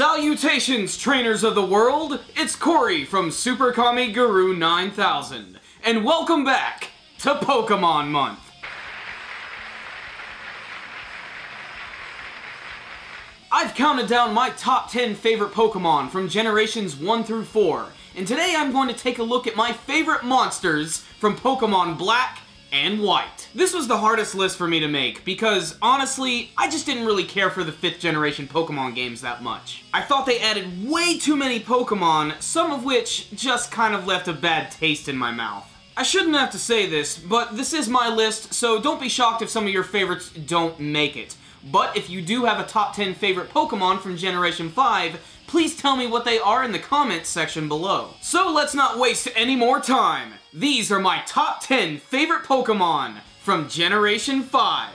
Salutations, trainers of the world! It's Corey from Super Kami Guru 9000, and welcome back to Pokémon Month! I've counted down my top 10 favorite Pokémon from generations 1 through 4, and today I'm going to take a look at my favorite monsters from Pokémon Black and White. This was the hardest list for me to make because, honestly, I just didn't really care for the 5th generation Pokémon games that much. I thought they added way too many Pokémon, some of which just kind of left a bad taste in my mouth. I shouldn't have to say this, but this is my list, so don't be shocked if some of your favorites don't make it. But if you do have a top 10 favorite Pokémon from Generation 5, please tell me what they are in the comments section below. So let's not waste any more time. These are my top 10 favorite Pokémon from Generation 5.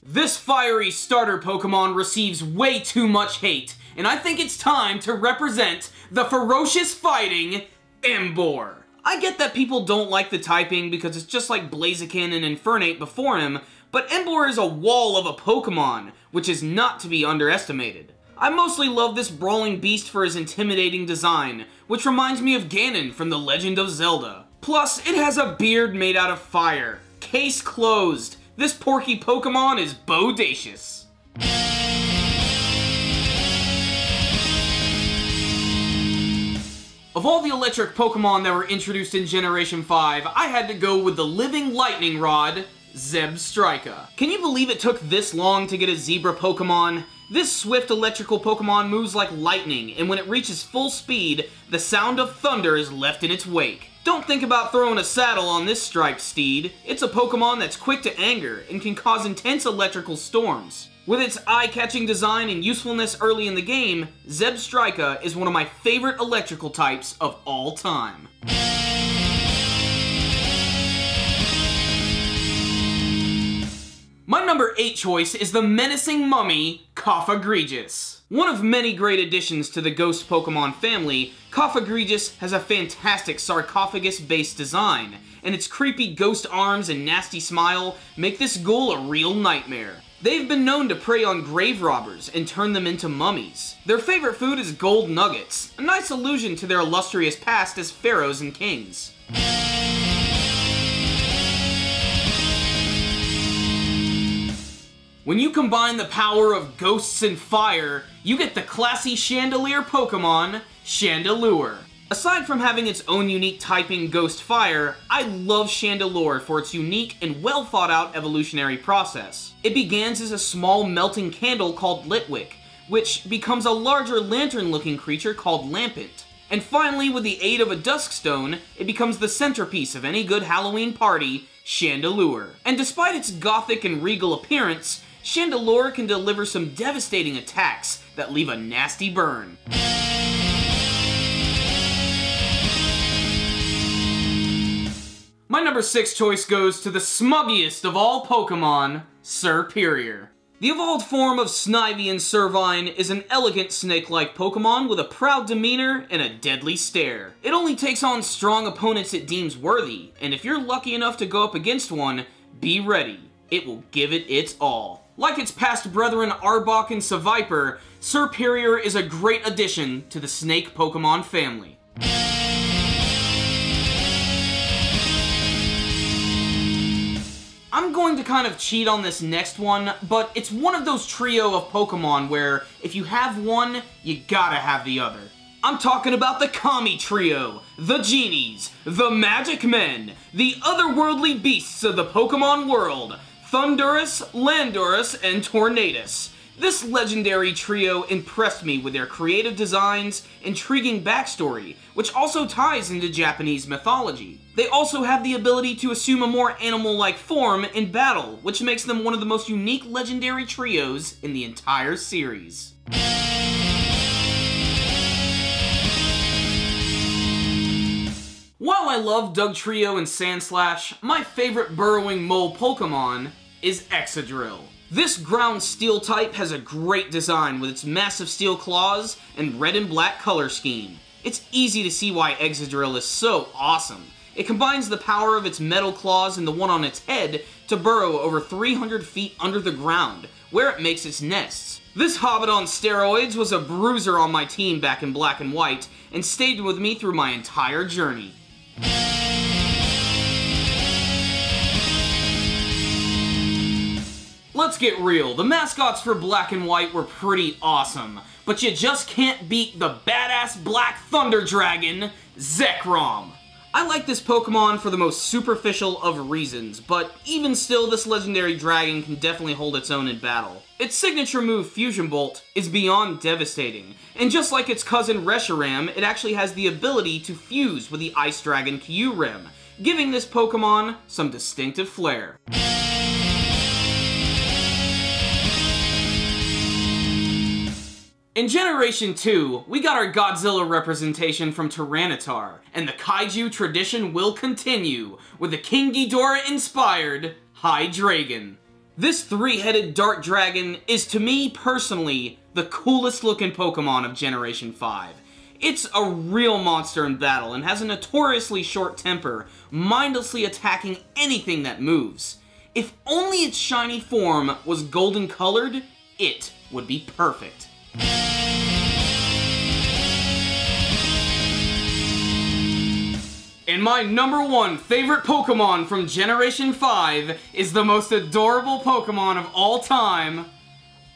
This fiery starter Pokémon receives way too much hate, and I think it's time to represent the ferocious fighting Emboar. I get that people don't like the typing because it's just like Blaziken and Infernape before him, but Emboar is a wall of a Pokémon, which is not to be underestimated. I mostly love this brawling beast for his intimidating design, which reminds me of Ganon from The Legend of Zelda. Plus, it has a beard made out of fire. Case closed. This porky Pokémon is bodacious. Of all the electric Pokémon that were introduced in Generation 5, I had to go with the living lightning rod, Zebstrika. Can you believe it took this long to get a zebra Pokémon? This swift electrical Pokémon moves like lightning, and when it reaches full speed, the sound of thunder is left in its wake. Don't think about throwing a saddle on this striped steed. It's a Pokémon that's quick to anger and can cause intense electrical storms. With its eye-catching design and usefulness early in the game, Zebstrika is one of my favorite electrical types of all time. My number 8 choice is the menacing mummy, Cofagrigus. One of many great additions to the Ghost Pokémon family, Cofagrigus has a fantastic sarcophagus-based design, and its creepy ghost arms and nasty smile make this ghoul a real nightmare. They've been known to prey on grave robbers and turn them into mummies. Their favorite food is gold nuggets, a nice allusion to their illustrious past as pharaohs and kings. When you combine the power of ghosts and fire, you get the classy Chandelier Pokémon, Chandelure. Aside from having its own unique typing Ghost Fire, I love Chandelure for its unique and well thought out evolutionary process. It begins as a small melting candle called Litwick, which becomes a larger lantern looking creature called Lampent. And finally, with the aid of a Duskstone, it becomes the centerpiece of any good Halloween party, Chandelure. And despite its gothic and regal appearance, Chandelure can deliver some devastating attacks that leave a nasty burn. My number 6 choice goes to the smuggiest of all Pokémon, Serperior. The evolved form of Snivy and Servine is an elegant snake-like Pokémon with a proud demeanor and a deadly stare. It only takes on strong opponents it deems worthy, and if you're lucky enough to go up against one, be ready. It will give it its all. Like its past brethren Arbok and Seviper, Serperior is a great addition to the snake Pokémon family. I'm going to kind of cheat on this next one, but it's one of those trio of Pokémon where if you have one, you gotta have the other. I'm talking about the Kami Trio, the Genies, the Magic Men, the otherworldly beasts of the Pokémon world, Thundurus, Landorus, and Tornadus. This legendary trio impressed me with their creative designs, intriguing backstory, which also ties into Japanese mythology. They also have the ability to assume a more animal-like form in battle, which makes them one of the most unique legendary trios in the entire series. While I love Dugtrio and Sandslash, my favorite burrowing mole Pokémon is Excadrill. This ground steel type has a great design with its massive steel claws and red and black color scheme. It's easy to see why Excadrill is so awesome. It combines the power of its metal claws and the one on its head to burrow over 300 feet under the ground, where it makes its nests. This hobbit on steroids was a bruiser on my team back in Black and White, and stayed with me through my entire journey. Let's get real, the mascots for Black and White were pretty awesome, but you just can't beat the badass Black Thunder Dragon, Zekrom. I like this Pokemon for the most superficial of reasons, but even still, this legendary dragon can definitely hold its own in battle. Its signature move, Fusion Bolt, is beyond devastating, and just like its cousin Reshiram, it actually has the ability to fuse with the Ice Dragon Kyurem, giving this Pokemon some distinctive flair. In Generation 2, we got our Godzilla representation from Tyranitar, and the kaiju tradition will continue with the King Ghidorah-inspired Hydreigon. This three-headed dart dragon is, to me personally, the coolest looking Pokemon of Generation 5. It's a real monster in battle and has a notoriously short temper, mindlessly attacking anything that moves. If only its shiny form was golden colored, it would be perfect. And my #1 favorite Pokemon from Generation 5 is the most adorable Pokemon of all time,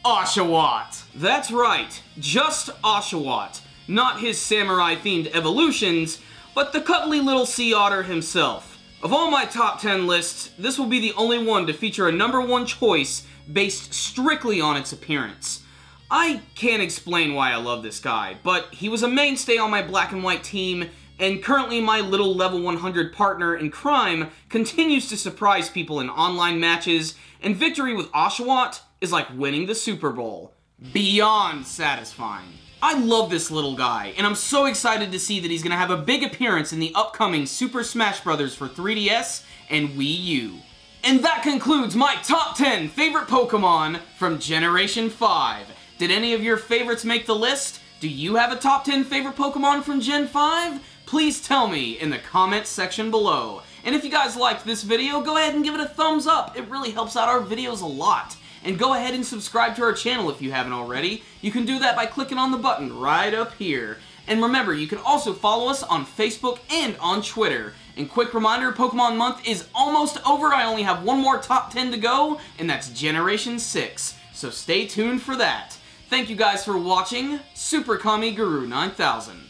Oshawott. That's right, just Oshawott. Not his samurai-themed evolutions, but the cuddly little sea otter himself. Of all my top 10 lists, this will be the only one to feature a #1 choice based strictly on its appearance. I can't explain why I love this guy, but he was a mainstay on my Black and White team, and currently my little level 100 partner in crime continues to surprise people in online matches, and victory with Oshawott is like winning the Super Bowl. Beyond satisfying. I love this little guy, and I'm so excited to see that he's going to have a big appearance in the upcoming Super Smash Bros. For 3DS and Wii U. And that concludes my top 10 favorite Pokemon from Generation 5. Did any of your favorites make the list? Do you have a top 10 favorite Pokemon from Gen 5? Please tell me in the comments section below. And if you guys liked this video, go ahead and give it a thumbs up. It really helps out our videos a lot. And go ahead and subscribe to our channel if you haven't already. You can do that by clicking on the button right up here. And remember, you can also follow us on Facebook and on Twitter. And quick reminder, Pokemon Month is almost over. I only have one more top 10 to go, and that's Generation 6. So stay tuned for that. Thank you guys for watching. Super Kami Guru 9000.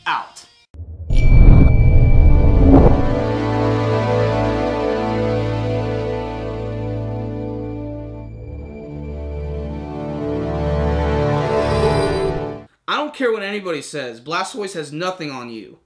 Out. I don't care what anybody says, Blastoise has nothing on you.